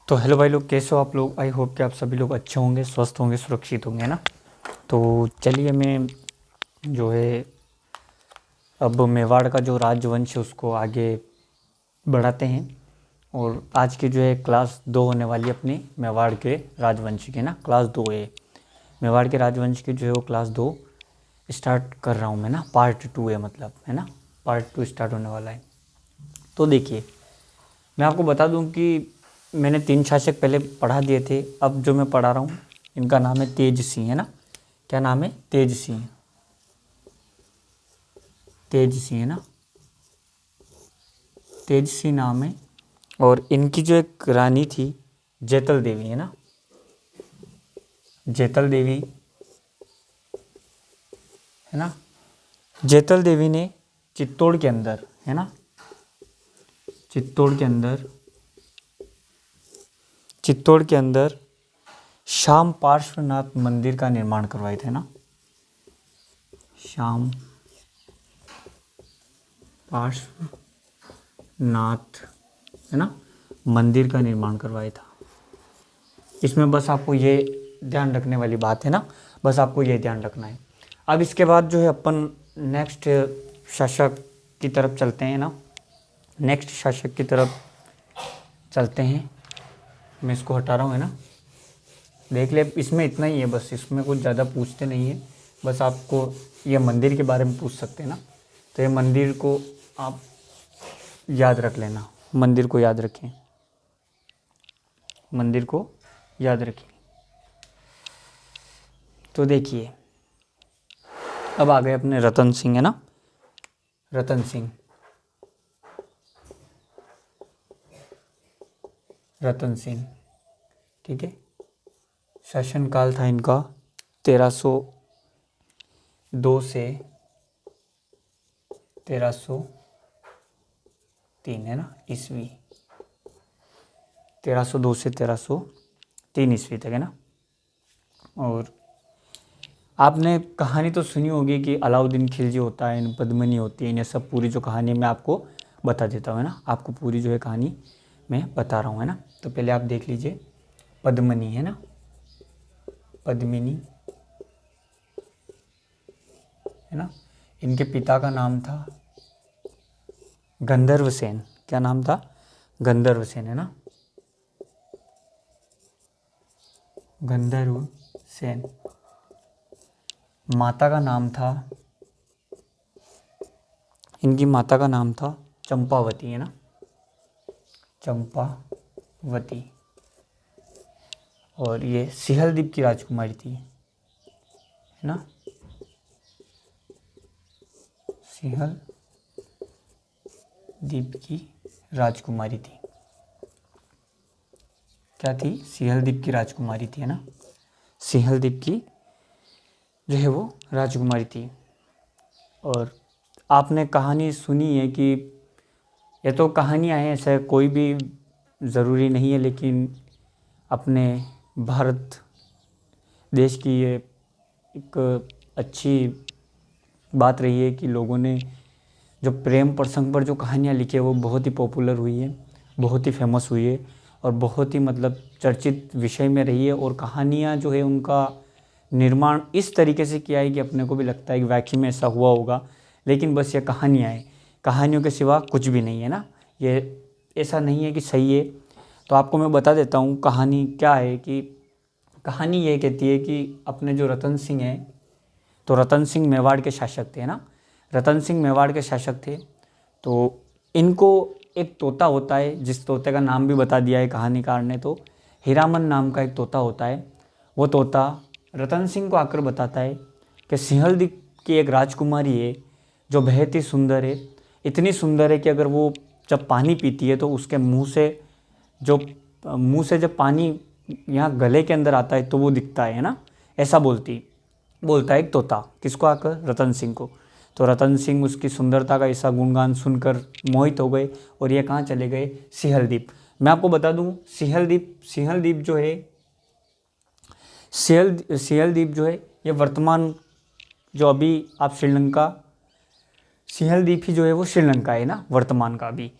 तो हेलो भाई लोग, कैसे हो आप लोग। आई होप कि आप सभी लोग अच्छे होंगे, स्वस्थ होंगे, सुरक्षित होंगे ना। तो चलिए मैं जो है अब मेवाड़ का जो राजवंश है उसको आगे बढ़ाते हैं। और आज की जो है क्लास 2 होने वाली है अपनी मेवाड़ के राजवंश की ना। क्लास 2 है मेवाड़ के राजवंश की, जो है वो क्लास 2 स्टार्ट कर रहा हूँ मैं ना। पार्ट 2 है मतलब, है ना। पार्ट 2 स्टार्ट होने वाला है। तो देखिए, मैं आपको बता दूं कि मैंने 3 शासक पहले पढ़ा दिए थे। अब जो मैं पढ़ा रहा हूँ इनका नाम है तेज सिंह, है ना। क्या नाम है? तेज सिंह। तेज सिंह, है ना। तेज सिंह नाम है। और इनकी जो एक रानी थी जैतल देवी, है ना। जैतल देवी, है ना। जैतल देवी ने चित्तौड़ के अंदर, है ना, चित्तौड़ के अंदर, चित्तौड़ के अंदर श्याम पार्श्वनाथ मंदिर का निर्माण करवाए थे ना। श्याम पार्श्वनाथ, है ना, मंदिर का निर्माण करवाया था। इसमें बस आपको ये ध्यान रखने वाली बात है ना, बस आपको ये ध्यान रखना है। अब इसके बाद जो है अपन नेक्स्ट शासक की तरफ चलते हैं ना। नेक्स्ट शासक की तरफ चलते हैं। मैं इसको हटा रहा हूँ, है ना। देख ले, इसमें इतना ही है बस, इसमें कुछ ज़्यादा पूछते नहीं है। बस आपको ये मंदिर के बारे में पूछ सकते हैं ना। तो ये मंदिर को आप याद रख लेना, मंदिर को याद रखें, मंदिर को याद रखें। तो देखिए, अब आ गए अपने रतन सिंह, है ना। रतन सिंह, रतन सिंह, ठीक है। शासनकाल था इनका 1302 से 1303, है ना, ईस्वी। 1302 से 1303 ईस्वी तक, है ना। और आपने कहानी तो सुनी होगी कि अलाउद्दीन खिलजी होता है, पद्मिनी होती है, इन्हें सब पूरी जो कहानी मैं आपको बता देता हूँ, है ना। आपको पूरी जो है कहानी मैं बता रहा हूँ, है ना। तो पहले आप देख लीजिए, पद्मिनी, है ना, पद्मिनी, है ना। इनके पिता का नाम था गंधर्व सेन। क्या नाम था? गंधर्व सेन, है ना, गंधर्व सेन। माता का नाम था, इनकी माता का नाम था चंपावती, है ना, चंपावती। और ये सिहलदीप की राजकुमारी थी, है ना, सिहलदीप की राजकुमारी थी। क्या थी? सिहलदीप की राजकुमारी थी, है ना। सिहलदीप की जो है वो राजकुमारी थी। और आपने कहानी सुनी है कि ये तो कहानियाँ हैं, ऐसा कोई भी ज़रूरी नहीं है, लेकिन अपने भारत देश की ये एक अच्छी बात रही है कि लोगों ने जो प्रेम प्रसंग पर जो कहानियाँ लिखी है वो बहुत ही पॉपुलर हुई है, बहुत ही फेमस हुई है, और बहुत ही मतलब चर्चित विषय में रही है। और कहानियाँ जो है उनका निर्माण इस तरीके से किया है कि अपने को भी लगता है कि वाकई में ऐसा हुआ होगा। लेकिन बस ये कहानियाँ हैं, कहानियों के सिवा कुछ भी नहीं है ना। ये ऐसा नहीं है कि सही है। तो आपको मैं बता देता हूँ कहानी क्या है। कि कहानी ये कहती है कि अपने जो रतन सिंह हैं, तो रतन सिंह मेवाड़ के शासक थे, ना। रतन सिंह मेवाड़ के शासक थे। तो इनको एक तोता होता है, जिस तोते का नाम भी बता दिया है कहानीकार ने। तो हीरामन नाम का एक तोता होता है। वो तोता रतन सिंह को आकर बताता है कि सिंहलदीप की एक राजकुमारी है जो बेहद ही सुंदर है। इतनी सुंदर है कि अगर वो जब पानी पीती है तो उसके मुंह से जब पानी यहाँ गले के अंदर आता है तो वो दिखता है ना। ऐसा बोलता है एक तोता, किसको आकर? रतन सिंह को। तो रतन सिंह उसकी सुंदरता का ऐसा गुणगान सुनकर मोहित हो गए और ये कहाँ चले गए? सिहलदीप। मैं आपको बता दूं, सिहलदीप जो है, सिहलदीप जो है ये वर्तमान जो अभी आप श्रीलंका, सिहलदीप ही जो है वो श्रीलंका है ना वर्तमान का अभी।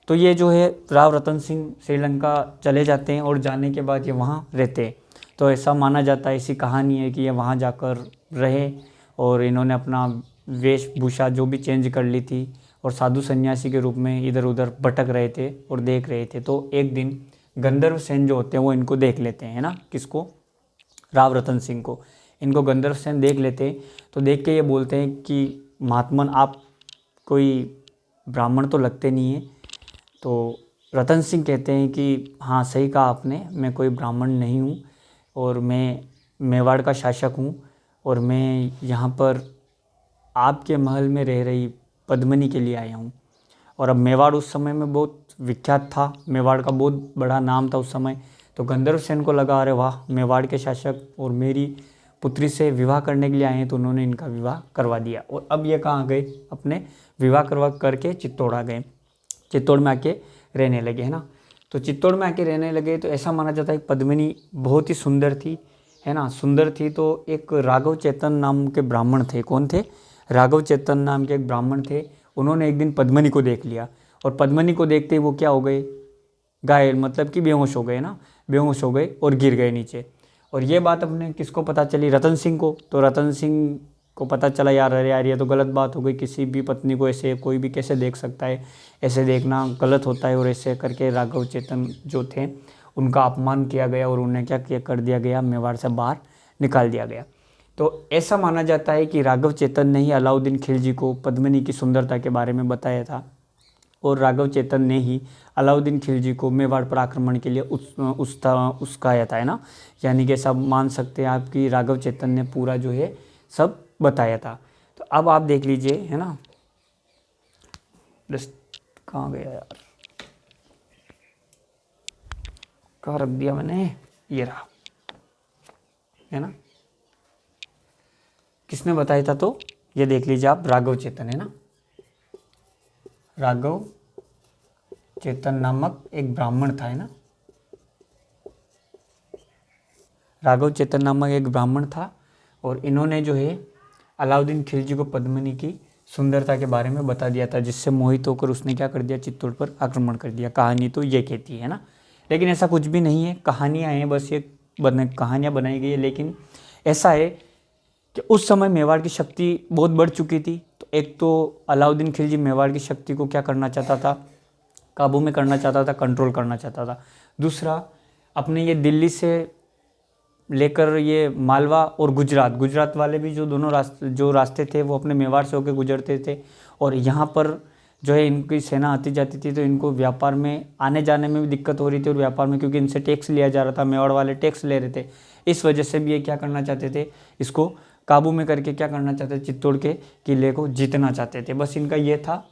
तो ये जो है राव रतन सिंह श्रीलंका चले जाते हैं और जाने के बाद ये वहाँ रहते हैं। तो ऐसा माना जाता है, ऐसी कहानी है कि ये वहाँ जाकर रहे और इन्होंने अपना वेशभूषा जो भी चेंज कर ली थी और साधु सन्यासी के रूप में इधर उधर भटक रहे थे और देख रहे थे। तो एक दिन गंधर्व सेन जो होते हैं वो इनको देख लेते हैं, है ना, किसको, राव रतन सिंह को। इनको गंधर्व सेन देख लेते हैं तो देख के ये बोलते हैं कि महात्मन आप कोई ब्राह्मण तो लगते नहीं हैं। तो रतन सिंह कहते हैं कि हाँ सही कहा आपने, मैं कोई ब्राह्मण नहीं हूँ और मैं मेवाड़ का शासक हूँ और मैं यहाँ पर आपके महल में रह रही पद्मिनी के लिए आया हूँ। और अब मेवाड़ उस समय में बहुत विख्यात था, मेवाड़ का बहुत बड़ा नाम था उस समय। तो गंधर्व सेन को लगा अरे वाह, मेवाड़ के शासक और मेरी पुत्री से विवाह करने के लिए आए हैं, तो उन्होंने इनका विवाह करवा दिया। और अब ये कहाँ गए, अपने विवाह करवा करके चित्तौड़ आ गए, चित्तौड़ में आके रहने लगे, है ना। तो चित्तौड़ में आके रहने लगे तो ऐसा माना जाता है कि पद्मिनी बहुत ही सुंदर थी, है ना, सुंदर थी। तो एक राघव चेतन नाम के ब्राह्मण थे, कौन थे, राघव चेतन नाम के एक ब्राह्मण थे। उन्होंने एक दिन पद्मिनी को देख लिया और पद्मिनी को देखते ही वो क्या हो गए, घायल, मतलब कि बेहोश हो गए ना, बेहोश हो गए और गिर गए नीचे। और ये बात अपने किसको पता चली, रतन सिंह को। तो रतन सिंह को पता चला यार अरे यार ये तो गलत बात हो गई, किसी भी पत्नी को ऐसे कोई भी कैसे देख सकता है, ऐसे देखना गलत होता है। और ऐसे करके राघव चेतन जो थे उनका अपमान किया गया और उन्हें क्या किया कर दिया गया, मेवाड़ से बाहर निकाल दिया गया। तो ऐसा माना जाता है कि राघव चेतन ने ही अलाउद्दीन खिलजी को पद्मिनी की सुंदरता के बारे में बताया था और राघव चेतन ने ही अलाउद्दीन खिलजी को मेवाड़ पर आक्रमण के लिए उस्काया था, है ना। यानी कि सब मान सकते हैं आप कि राघव चेतन ने पूरा जो है सब बताया था। तो अब आप देख लीजिए, है ना, कहाँ गया यार, कहाँ रख दिया मैंने, ये रहा, है ना, किसने बताया था, तो ये देख लीजिए आप, राघव चेतन, है ना, राघव चेतन नामक एक ब्राह्मण था, है ना, राघव चेतन नामक एक ब्राह्मण था। और इन्होंने जो है अलाउद्दीन खिलजी को पद्मिनी की सुंदरता के बारे में बता दिया था, जिससे मोहित होकर उसने क्या कर दिया, चित्तौड़ पर आक्रमण कर दिया। कहानी तो ये कहती है ना, लेकिन ऐसा कुछ भी नहीं है, कहानियाँ हैं बस, ये कहानियाँ बनाई गई है। लेकिन ऐसा है कि उस समय मेवाड़ की शक्ति बहुत बढ़ चुकी थी। तो एक तो अलाउद्दीन खिलजी मेवाड़ की शक्ति को क्या करना चाहता था, काबू में करना चाहता था, कंट्रोल करना चाहता था। दूसरा, अपने ये दिल्ली से लेकर ये मालवा और गुजरात वाले भी जो दोनों रास्ते थे वो अपने मेवाड़ से होकर गुजरते थे। और यहाँ पर जो है इनकी सेना आती जाती थी, तो इनको व्यापार में आने जाने में भी दिक्कत हो रही थी। और व्यापार में क्योंकि इनसे टैक्स लिया जा रहा था, मेवाड़ वाले टैक्स ले रहे थे, इस वजह से भी ये क्या करना चाहते थे, इसको काबू में करके क्या करना चाहते थे, चित्तौड़ के किले को जीतना चाहते थे। बस इनका ये था।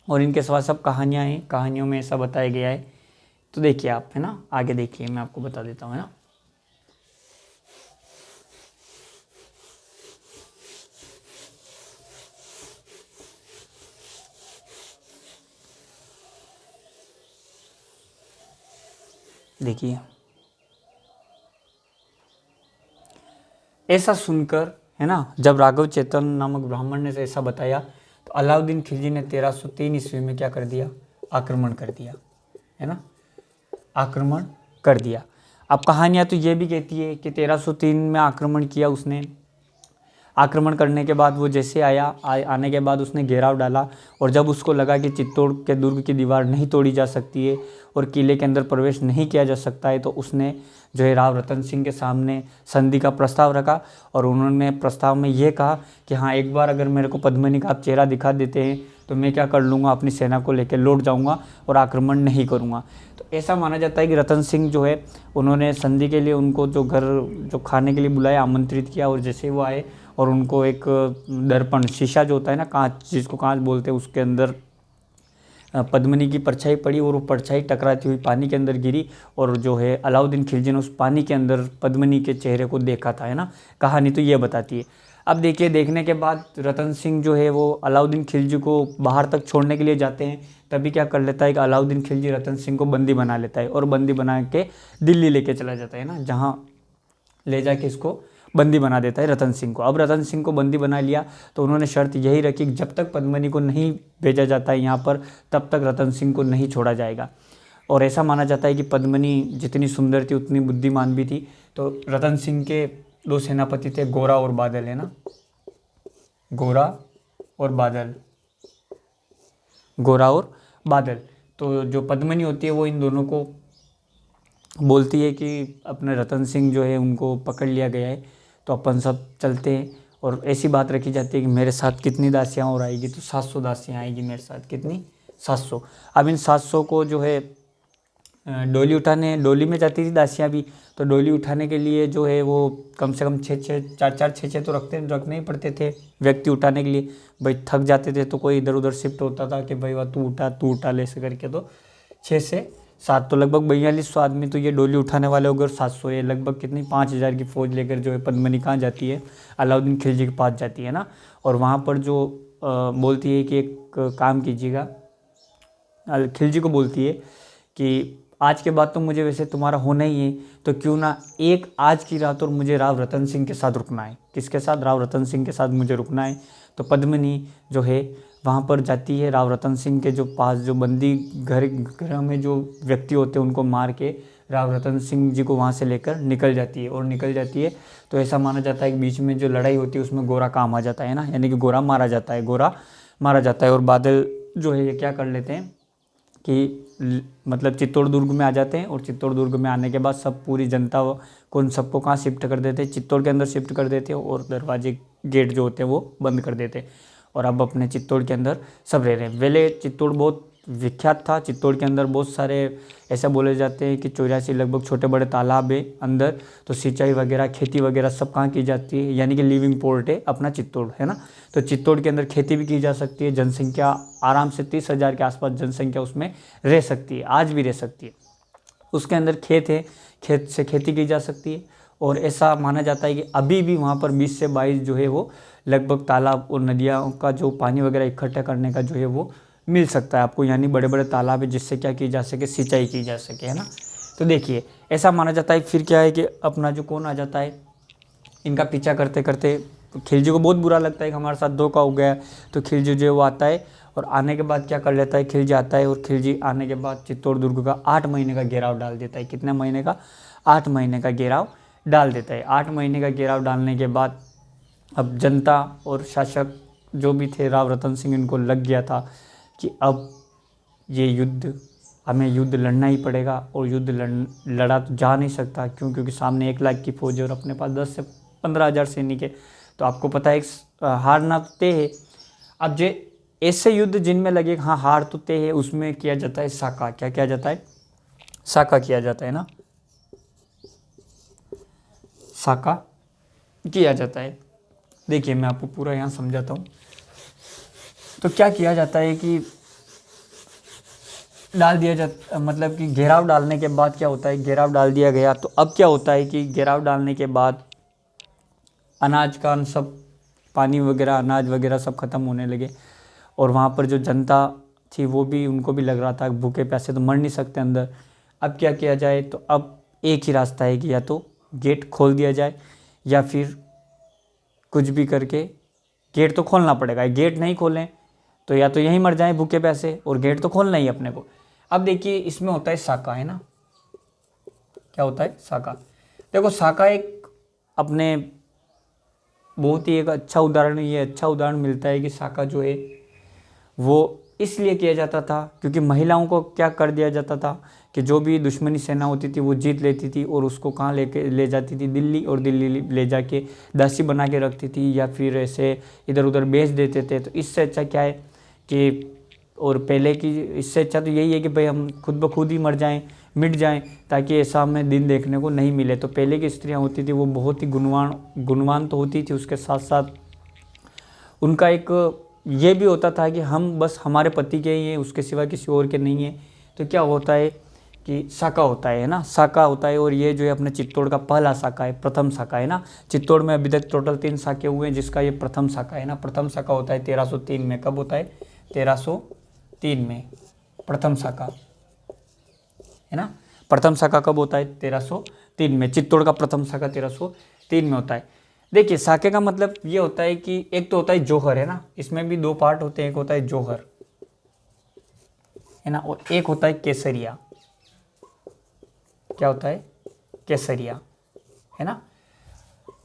और इनके सिवा सब कहानियाँ हैं, कहानियों में ऐसा बताया गया है। तो देखिए आप, है ना, आगे देखिए, मैं आपको बता देता हूँ, है ना। देखिए, ऐसा सुनकर, है ना, जब राघव चेतन नामक ब्राह्मण ने ऐसा बताया तो अलाउद्दीन खिलजी ने 1303 ईस्वी में क्या कर दिया, आक्रमण कर दिया, है ना, आक्रमण कर दिया। अब कहानियाँ तो ये भी कहती है कि 1303 में आक्रमण किया उसने। आक्रमण करने के बाद वो जैसे आने के बाद उसने घेराव डाला। और जब उसको लगा कि चित्तौड़ के दुर्ग की दीवार नहीं तोड़ी जा सकती है और किले के अंदर प्रवेश नहीं किया जा सकता है, तो उसने जो है राव रतन सिंह के सामने संधि का प्रस्ताव रखा। और उन्होंने प्रस्ताव में ये कहा कि हाँ, एक बार अगर मेरे को पद्मिनी का आप चेहरा दिखा देते हैं तो मैं क्या कर लूँगा, अपनी सेना को लेकर लौट जाऊँगा और आक्रमण नहीं करूँगा। तो ऐसा माना जाता है कि रतन सिंह जो है उन्होंने संधि के लिए उनको जो खाने के लिए बुलाया, आमंत्रित किया। और जैसे वो आए और उनको एक दर्पण, शीशा जो होता है ना, कांच, जिसको कांच बोलते हैं, उसके अंदर पद्मिनी की परछाई पड़ी और वो परछाई टकराती हुई पानी के अंदर गिरी। और जो है अलाउद्दीन खिलजी ने उस पानी के अंदर पद्मिनी के चेहरे को देखा था, है ना। कहानी तो ये बताती है। अब देखिए, देखने के बाद रतन सिंह जो है वो अलाउद्दीन खिलजी को बाहर तक छोड़ने के लिए जाते हैं। तभी क्या कर लेता है कि अलाउद्दीन खिलजी रतन सिंह को बंदी बना लेता है और बंदी बना के दिल्ली लेके चला जाता है ना, जहाँ ले जाके इसको बंदी बना देता है रतन सिंह को। अब रतन सिंह को बंदी बना लिया तो उन्होंने शर्त यही रखी कि जब तक पद्मिनी को नहीं भेजा जाता है यहाँ पर, तब तक रतन सिंह को नहीं छोड़ा जाएगा। और ऐसा माना जाता है कि पद्मिनी जितनी सुंदर थी उतनी बुद्धिमान भी थी। तो रतन सिंह के दो सेनापति थे, गोरा और बादल, है ना, गोरा और बादल, गोरा और बादल। तो जो पद्मिनी होती है वो इन दोनों को बोलती है कि अपने रतन सिंह जो है उनको पकड़ लिया गया है, तो अपन सब चलते हैं। और ऐसी बात रखी जाती है कि मेरे साथ कितनी दासियाँ और आएगी, तो 700 दासियाँ आएगी मेरे साथ। कितनी? 700। अब इन 700 को जो है डोली उठाने, डोली में जाती थी दासियाँ भी, तो डोली उठाने के लिए जो है वो कम से कम 4 तो रखने ही पड़ते थे व्यक्ति उठाने के लिए। भाई थक जाते थे तो कोई इधर उधर शिफ्ट होता था कि भाई वह तू उठा ले ऐसे करके, तो 6 से 7 तो लगभग 4200 आदमी तो ये डोली उठाने वाले हो गए। 700 ये लगभग कितनी 5000 की फौज लेकर जो है पद्मिनी कहाँ जाती है? अलाउद्दीन खिलजी के पास जाती है ना। और वहाँ पर जो बोलती है कि एक काम कीजिएगा, खिलजी को बोलती है कि आज के बाद तो मुझे वैसे तुम्हारा होना ही है, तो क्यों ना एक आज की रात और मुझे राव रतन सिंह के साथ रुकना है। किसके साथ? राव रतन सिंह के साथ मुझे रुकना है। तो पद्मिनी जो है वहाँ पर जाती है, राव रतन सिंह के जो पास जो बंदी घर में जो व्यक्ति होते हैं उनको मार के राव रतन सिंह जी को वहाँ से लेकर निकल जाती है। और निकल जाती है तो ऐसा माना जाता है कि बीच में जो लड़ाई होती है उसमें गोरा काम आ जाता है ना, यानी कि गोरा मारा जाता है, गोरा मारा जाता है। और बादल जो है ये क्या कर लेते हैं कि मतलब चित्तौड़ दुर्ग में आ जाते हैं। और चित्तौड़ दुर्ग में आने के बाद सब पूरी जनता को उन सबको कहाँ शिफ्ट कर देते हैं? चित्तौड़ के अंदर शिफ्ट कर देते हैं। और दरवाजे गेट जो होते हैं वो बंद कर देते हैं। और अब अपने चित्तौड़ के अंदर सब रह रहे हैं। पहले चित्तौड़ बहुत विख्यात था। चित्तौड़ के अंदर बहुत सारे ऐसा बोले जाते हैं कि 84 लगभग छोटे बड़े तालाब है अंदर, तो सिंचाई वगैरह खेती वगैरह सब कहाँ की जाती है, यानी कि लिविंग पोर्ट है अपना चित्तौड़, है ना। तो चित्तौड़ के अंदर खेती भी की जा सकती है। जनसंख्या आराम से 30,000 के आसपास जनसंख्या उसमें रह सकती है, आज भी रह सकती है। उसके अंदर खेत है, खेत से खेती की जा सकती है। और ऐसा माना जाता है कि अभी भी वहाँ पर 20 से 22 जो है वो लगभग तालाब और नदियों का जो पानी वगैरह इकट्ठा करने का जो है वो मिल सकता है आपको, यानी बड़े बड़े तालाब है जिससे क्या की जा सके? सिंचाई की जा सके, है ना। तो देखिए ऐसा माना जाता है। फिर क्या है कि अपना जो कौन आ जाता है, इनका पीछा करते करते खिलजी को बहुत बुरा लगता है कि हमारे साथ धोखा हो गया। तो खिलजी जो है वो आता है और आने के बाद क्या कर लेता है? खिलजी आता है और खिलजी आने के बाद चित्तौड़ दुर्ग का 8 महीने का घेराव डाल देता है। कितने महीने का? 8 महीने का घेराव डाल देता है। 8 महीने का घेराव डालने के बाद अब जनता और शासक जो भी थे राव रतन सिंह, इनको लग गया था कि अब ये युद्ध, हमें युद्ध लड़ना ही पड़ेगा। और युद्ध लड़ा तो जा नहीं सकता, क्योंकि सामने 1 लाख की फौज है और अपने पास 10 से 15 हज़ार सैनिक है। तो आपको पता है हारना तो तय है। अब जो ऐसे युद्ध जिनमें लगे हाँ हार तो तय है, उसमें किया जाता है साका। क्या किया जाता है? साका किया जाता है ना, साका किया जाता है। देखिए मैं आपको पूरा यहाँ समझाता हूँ। तो क्या किया जाता है कि डाल दिया जाता, मतलब कि घेराव डालने के बाद क्या होता है? घेराव डाल दिया गया तो अब क्या होता है कि घेराव डालने के बाद अनाज का सब पानी वगैरह, अनाज वगैरह सब ख़त्म होने लगे। और वहाँ पर जो जनता थी वो भी, उनको भी लग रहा था भूखे प्यासे तो मर नहीं सकते अंदर। अब क्या किया जाए? तो अब एक ही रास्ता है कि या तो गेट खोल दिया जाए या फिर कुछ भी करके, गेट तो खोलना पड़ेगा। गेट नहीं खोलें तो या तो यहीं मर जाएं भूखे प्यासे, और गेट तो खोलना ही अपने को। अब देखिए इसमें होता है साका, है ना। क्या होता है? साका। देखो साका एक अपने बहुत ही एक अच्छा उदाहरण, ये अच्छा उदाहरण मिलता है कि साका जो है वो इसलिए किया जाता था क्योंकि महिलाओं को क्या कर दिया जाता था कि जो भी दुश्मनी सेना होती थी वो जीत लेती थी और उसको कहाँ ले जाती थी? दिल्ली। और दिल्ली ले जाके दासी बना के रखती थी या फिर ऐसे इधर उधर बेच देते थे। तो इससे अच्छा क्या है कि, और पहले की इससे अच्छा तो यही है कि भाई हम खुद ब खुद ही मर जाएं, मिट जाएं, ताकि ऐसा हमें दिन देखने को नहीं मिले। तो पहले की स्त्रियाँ होती थी वो बहुत ही गुणवान तो होती थी, उसके साथ साथ उनका एक ये भी होता था कि हम बस हमारे पति के ही हैं, उसके सिवा किसी और के नहीं है। तो क्या होता है कि साका होता है ना, साका होता है। और ये जो है अपने चित्तौड़ का पहला साका है, प्रथम साका है ना। चित्तौड़ में अभी तक टोटल 3 साके हुए हैं, जिसका ये प्रथम साका है ना। प्रथम साका होता है 1303 में। कब होता है? 1303 में प्रथम साका, है ना। प्रथम साका कब होता है? 1303 में। चित्तौड़ का प्रथम साका 1303 में होता है। देखिए साके का मतलब ये होता है कि एक तो होता है जौहर, है ना, इसमें भी दो पार्ट होते हैं, एक होता है जौहर, है ना, और एक होता है केसरिया। क्या होता है? केसरिया, है ना।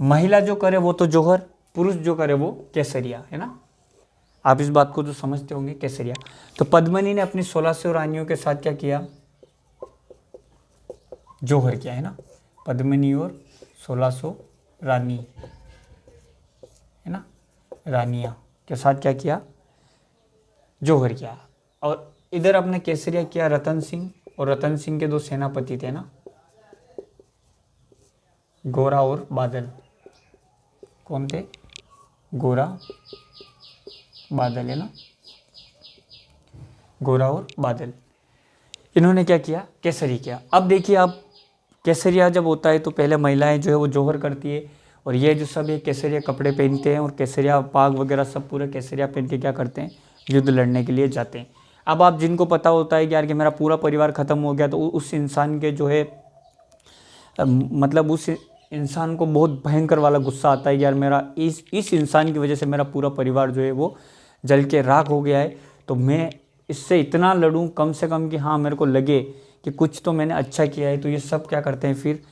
महिला जो करे वो तो जौहर, पुरुष जो करे वो केसरिया, है ना। आप इस बात को तो समझते होंगे, केसरिया। तो पद्मिनी ने अपनी 1600 रानियों के साथ क्या किया? जौहर किया, है ना। पद्मिनी और 1600 रानी, है ना, रानियां के साथ क्या किया? जौहर किया। और इधर अपने केसरिया किया रतन सिंह, और रतन सिंह के दो सेनापति थे ना, गोरा और बादल। कौन थे? गोरा बादल, है ना, गोरा और बादल। इन्होंने क्या किया? केसरी किया। अब देखिए आप, केसरिया जब होता है तो पहले महिलाएं जो है वो जौहर करती है, और ये जो सब है केसरिया कपड़े पहनते हैं, और केसरिया पाग वगैरह सब पूरे केसरिया पहन के क्या करते हैं? युद्ध लड़ने के लिए जाते हैं। अब आप जिनको पता होता है कि यार कि मेरा पूरा परिवार ख़त्म हो गया, तो उस इंसान के जो है मतलब उस इंसान को बहुत भयंकर वाला गुस्सा आता है कि यार मेरा इस इंसान की वजह से मेरा पूरा परिवार जो है वो जल के राख हो गया है, तो मैं इससे इतना लड़ूं कम से कम कि हाँ मेरे को लगे कि कुछ तो मैंने अच्छा किया है। तो ये सब क्या करते हैं? फिर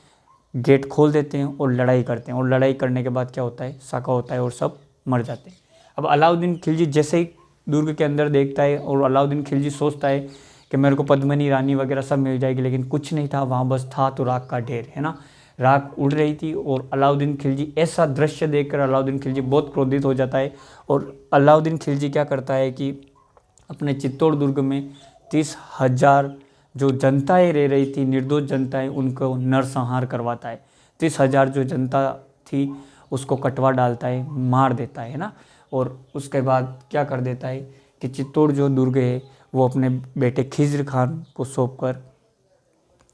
गेट खोल देते हैं और लड़ाई करते हैं, और लड़ाई करने के बाद क्या होता है? साका होता है और सब मर जाते हैं। अब अलाउद्दीन खिलजी जैसे ही दुर्ग के अंदर देखता है, और अलाउद्दीन खिलजी सोचता है कि मेरे को पद्मिनी रानी वगैरह सब मिल जाएगी, लेकिन कुछ नहीं था वहाँ, बस था तो राख का ढेर, है ना। राख उड़ रही थी, और अलाउद्दीन खिलजी ऐसा दृश्य देखकर अलाउद्दीन खिलजी बहुत क्रोधित हो जाता है, और अलाउद्दीन खिलजी क्या करता है कि अपने चित्तौड़ दुर्ग में 30,000 जो जनताएं रह रही थी, निर्दोष जनताएं, उनको नरसंहार करवाता है। 30,000 जो जनता थी उसको कटवा डालता है, मार देता है ना। और उसके बाद क्या कर देता है कि चित्तौड़ जो दुर्ग है वो अपने बेटे खिज्र खान को सौंप कर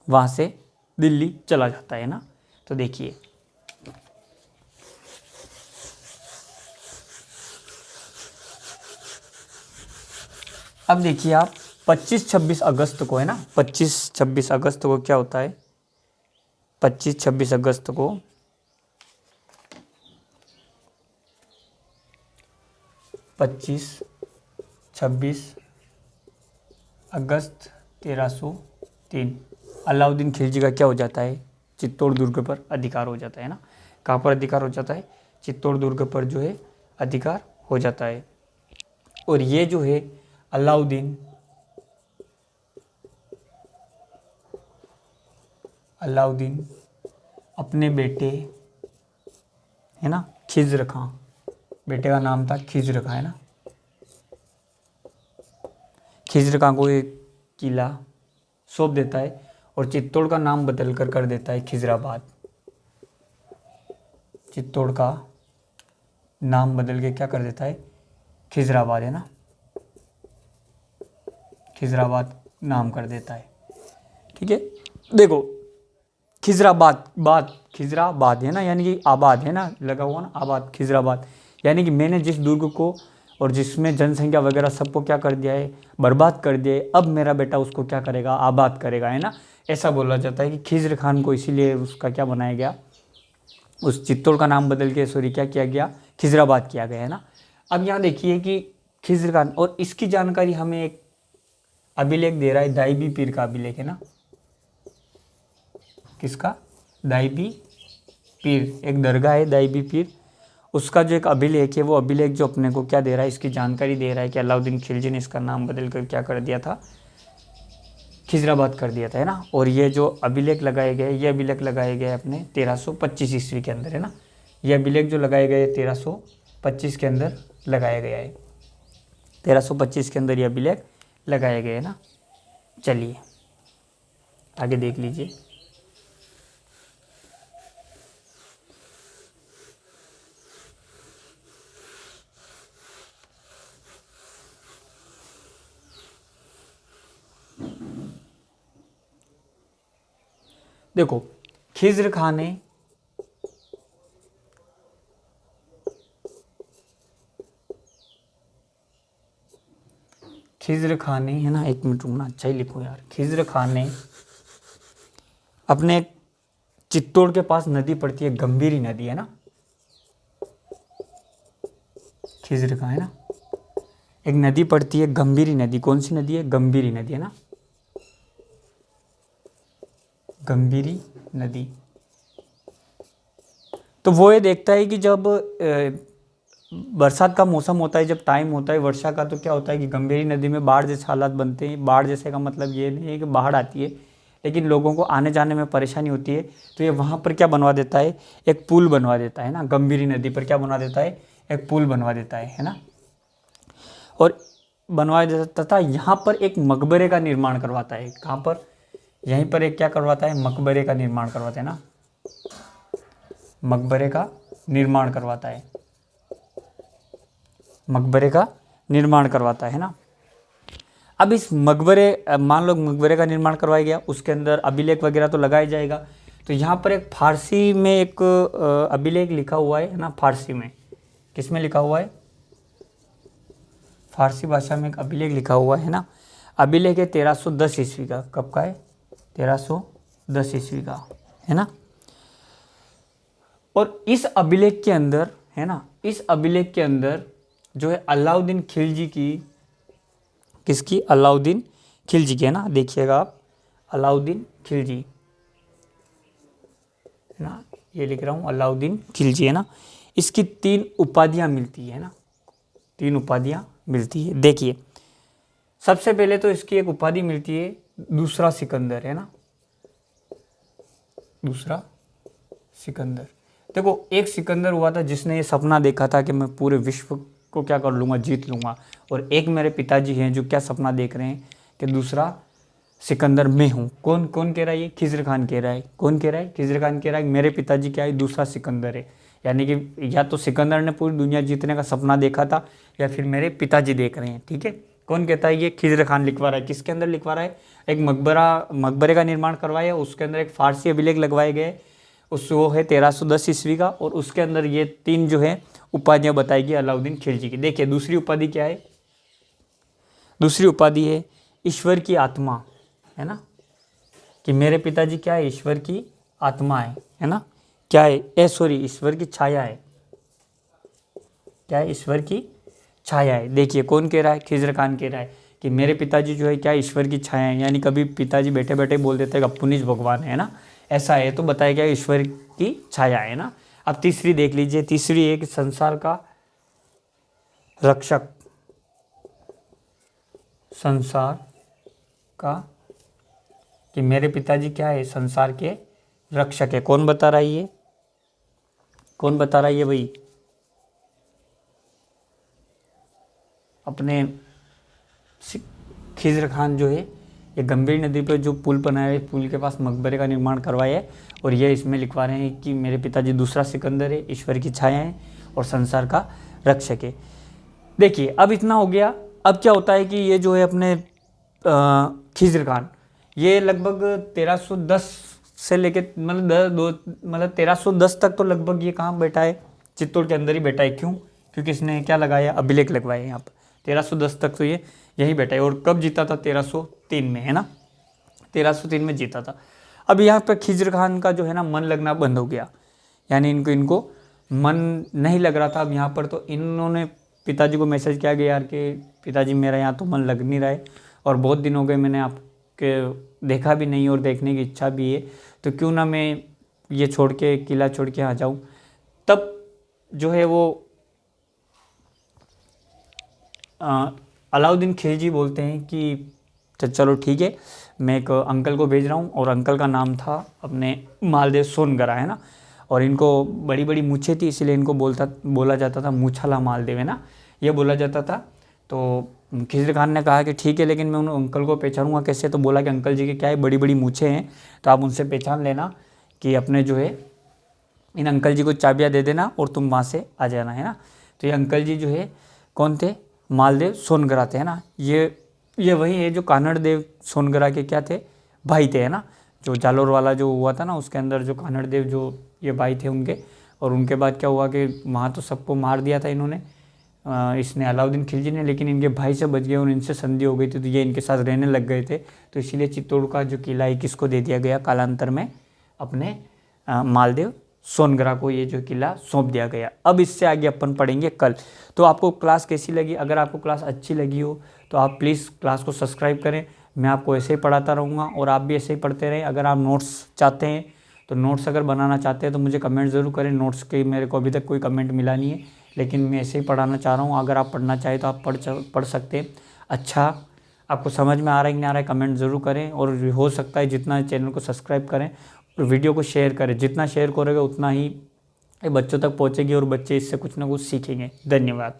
वहाँ से दिल्ली चला जाता है ना। तो देखिए अब देखिए आप 25-26 अगस्त को, है ना, 25-26 अगस्त को क्या होता है? 25-26 अगस्त को 25-26 अगस्त 1303 अलाउद्दीन खिलजी का क्या हो जाता है? चित्तौड़ दुर्ग पर अधिकार हो जाता है ना। कहाँ पर अधिकार हो जाता है? चित्तौड़ दुर्ग पर जो है अधिकार हो जाता है। और ये जो है अलाउद्दीन अपने बेटे, है ना, खिज्र खां, बेटे का नाम था खिज्र खां, है ना, खिज्र खां को एक किला सौंप देता है, और चित्तौड़ का नाम बदल कर देता है खिजराबाद। चित्तौड़ का नाम बदल के क्या कर देता है? खिजराबाद, है ना, खिजराबाद नाम कर देता है। ठीक है, देखो खिजराबाद है ना, यानी कि आबाद, है ना, लगा हुआ ना, आबाद, खिजराबाद, यानी कि मैंने जिस दुर्ग को और जिसमें जनसंख्या वगैरह सबको क्या कर दिया है? बर्बाद कर दिया है, अब मेरा बेटा उसको क्या करेगा? आबाद करेगा, है ना। ऐसा बोला जाता है कि खिज्र खान को इसीलिए उसका क्या बनाया गया? उस चित्तौड़ का नाम बदल के सॉरी क्या किया गया? खिजराबाद किया गया, है ना। अब यहाँ देखिए कि खिज्र खान, और इसकी जानकारी हमें एक अभिलेख दे रहा है, दाइबी पीर का अभिलेख, है ना। किसका? दाइबी पीर, एक दरगाह है दाइबी पीर, उसका जो एक अभिलेख है, वो अभिलेख जो अपने को क्या दे रहा है? इसकी जानकारी दे रहा है कि अलाउद्दीन खिलजी ने इसका नाम बदल कर क्या कर दिया था? खिजराबाद कर दिया था, है ना। और ये जो अभिलेख लगाए गए, ये अभिलेख लगाए गए अपने 1325 ईस्वी के अंदर, है ना। ये अभिलेख जो लगाए गए 1325 के अंदर लगाया गया है, 1325 के अंदर ये अभिलेख लगाए गए, है ना। चलिए आगे देख लीजिए। देखो खिज्र खान ने है ना, एक मिनट रुकना, अच्छा ही लिखो यार। खिज्र खान ने अपने चित्तौड़ के पास नदी पड़ती है, गंभीरी नदी, है ना, खिज्र खान है ना। एक नदी पड़ती है गंभीरी नदी, कौन सी नदी है? गंभीरी नदी है ना, गंभीरी नदी। तो वो ये देखता है कि जब बरसात का मौसम होता है, जब टाइम होता है वर्षा का, तो क्या होता है कि गंभीरी नदी में बाढ़ जैसे हालात बनते हैं। बाढ़ जैसे का मतलब ये नहीं है कि बाढ़ आती है, लेकिन लोगों को आने जाने में परेशानी होती है। तो ये वहाँ पर क्या बनवा देता है? एक पुल बनवा देता है ना, गंभीरी नदी पर क्या बनवा देता है? एक पुल बनवा देता है ना। और बनवा देता था, यहाँ पर एक मकबरे का निर्माण करवाता है। कहाँ पर? यहीं पर एक क्या करवाता है? मकबरे का निर्माण करवाता है ना, मकबरे का निर्माण करवाता है, मकबरे का निर्माण करवाता है ना। अब इस मकबरे, मान लो मकबरे का निर्माण करवाया गया, उसके अंदर अभिलेख वगैरह तो लगाया जाएगा। तो यहाँ पर एक फारसी में एक अभिलेख लिखा हुआ है ना, फारसी में। किस में लिखा हुआ है? फारसी भाषा में एक अभिलेख लिखा हुआ है ना। अभिलेख है 1310 ईस्वी का। कब का है? 1310 ईस्वी का है ना। और इस अभिलेख के अंदर है ना, इस अभिलेख के अंदर जो है अलाउद्दीन खिलजी की, किसकी? अलाउद्दीन खिलजी की है ना। देखिएगा आप, अलाउद्दीन खिलजी है ना, ये लिख रहा हूँ अलाउद्दीन खिलजी है ना। इसकी 3 उपाधियाँ मिलती है ना, 3 उपाधियाँ मिलती है। देखिए सबसे पहले तो इसकी एक उपाधि मिलती है दूसरा सिकंदर है ना, दूसरा सिकंदर। देखो एक सिकंदर हुआ था जिसने ये सपना देखा था कि मैं पूरे विश्व को क्या कर लूँगा? जीत लूँगा। और एक मेरे पिताजी हैं जो क्या सपना देख रहे हैं कि दूसरा सिकंदर मैं हूँ। कौन कौन कह रहा है? ये खिज्र खान कह रहा है। कौन कह रहा है? खिज्र खान कह रहा है मेरे पिताजी क्या है? दूसरा सिकंदर है। यानी कि या तो सिकंदर ने पूरी दुनिया जीतने का सपना देखा था, या फिर मेरे पिताजी देख रहे हैं। ठीक है, कौन कहता है? ये खिज्र खान लिखवा रहा है। किसके अंदर लिखवा रहा है? एक मकबरे का निर्माण करवाया, उसके अंदर एक फारसी अभिलेख लगवाए गए, उस वो है 1310 ईस्वी का। और उसके अंदर ये 3 जो है उपाधियाँ बताई गई अलाउद्दीन खिलजी की। देखिए दूसरी उपाधि क्या है? दूसरी उपाधि है ईश्वर की आत्मा है ना, कि मेरे पिताजी क्या है? ईश्वर की आत्मा है ना। क्या है? सॉरी, ईश्वर की छाया है। क्या है? ईश्वर की छाया है। देखिए कौन कह रहा है? खिज्र खान कह रहा है कि मेरे पिताजी जो है क्या? ईश्वर की छाया है। यानी कभी पिताजी बैठे बैठे बोल देते हैं अपुनिज भगवान है ना, ऐसा है। तो बताया गया ईश्वर की छाया है ना। अब तीसरी देख लीजिए, तीसरी है कि संसार का रक्षक, संसार का, कि मेरे पिताजी क्या है? संसार के रक्षक है। कौन बता रहा है ये? कौन बता रहा है ये भाई? अपने खिज्र खान जो है ये गंभीर नदी पर जो पुल बनाया है, पुल के पास मकबरे का निर्माण करवाया है। और ये इसमें लिखवा रहे हैं कि मेरे पिताजी दूसरा सिकंदर है, ईश्वर की छाया है और संसार का रक्षक है। देखिए अब इतना हो गया। अब क्या होता है कि ये जो है अपने खिज्र खान, ये लगभग 1310 से लेके मतलब 1310 तक तो लगभग ये कहाँ बैठा है? चित्तौड़ के अंदर ही बैठा है। क्यों? क्योंकि इसने क्या लगाया? अभिलेख लगवाए यहाँ पर। 1310 तक तो ये यहीं बैठा है। और कब जीता था? 1303 में है ना, 1303 में जीता था। अब यहाँ पर खिज्र खान का जो है ना मन लगना बंद हो गया, यानी इनको मन नहीं लग रहा था अब यहाँ पर। तो इन्होंने पिताजी को मैसेज किया गया यार कि पिताजी मेरा यहाँ तो मन लग नहीं रहा है, और बहुत दिन हो गए मैंने आपके देखा भी नहीं और देखने की इच्छा भी है, तो क्यों ना मैं ये छोड़ के, किला छोड़ के आ जाऊँ। तब जो है वो अलाउद्दीन खिलजी बोलते हैं कि चलो ठीक है, मैं एक अंकल को भेज रहा हूँ। और अंकल का नाम था अपने मालदेव सोनगरा है ना। और इनको बड़ी बड़ी मूछें थी, इसलिए इनको बोला जाता था मूछाला मालदेव है ना, ये बोला जाता था। तो खिज्र खान ने कहा कि ठीक है, लेकिन मैं उन अंकल को पहचानूंगा कैसे? तो बोला कि अंकल जी के क्या है? बड़ी बड़ी मूछें हैं, तो आप उनसे पहचान लेना कि अपने जो है इन अंकल जी को चाबियाँ दे देना और तुम वहाँ से आ जाना है ना। तो ये अंकल जी जो है कौन थे? मालदेव सोनगरा थे है ना। ये वही है जो कानड़ देव सोनगरा के क्या थे? भाई थे है ना। जो जालोर वाला जो हुआ था ना, उसके अंदर जो कानड़ देव जो ये भाई थे उनके। और उनके बाद क्या हुआ कि वहाँ तो सबको मार दिया था इन्होंने, इसने अलाउद्दीन खिलजी ने, लेकिन इनके भाई से बच गए और इनसे संधि हो गई थी, तो ये इनके साथ रहने लग गए थे। तो इसीलिए चित्तौड़ का जो किला है किसको दे दिया गया कालांतर में? अपने मालदेव सोनगरा को ये जो किला सौंप दिया गया। अब इससे आगे अपन पढ़ेंगे कल। तो आपको क्लास कैसी लगी? अगर आपको क्लास अच्छी लगी हो तो आप प्लीज़ क्लास को सब्सक्राइब करें। मैं आपको ऐसे ही पढ़ाता रहूँगा और आप भी ऐसे ही पढ़ते रहें। अगर आप नोट्स चाहते हैं तो नोट्स अगर बनाना चाहते हैं तो मुझे कमेंट ज़रूर करें। नोट्स के मेरे को अभी तक कोई कमेंट मिला नहीं है, लेकिन मैं ऐसे ही पढ़ाना चाह रहा हूँ। अगर आप पढ़ना चाहें तो आप पढ़ सकते हैं। अच्छा, आपको समझ में आ रहा है कि नहीं आ रहा है, कमेंट ज़रूर करें। और हो सकता है जितना चैनल को सब्सक्राइब करें और वीडियो को शेयर करें। जितना शेयर करोगे उतना ही ये बच्चों तक पहुँचेगी और बच्चे इससे कुछ ना कुछ सीखेंगे। धन्यवाद।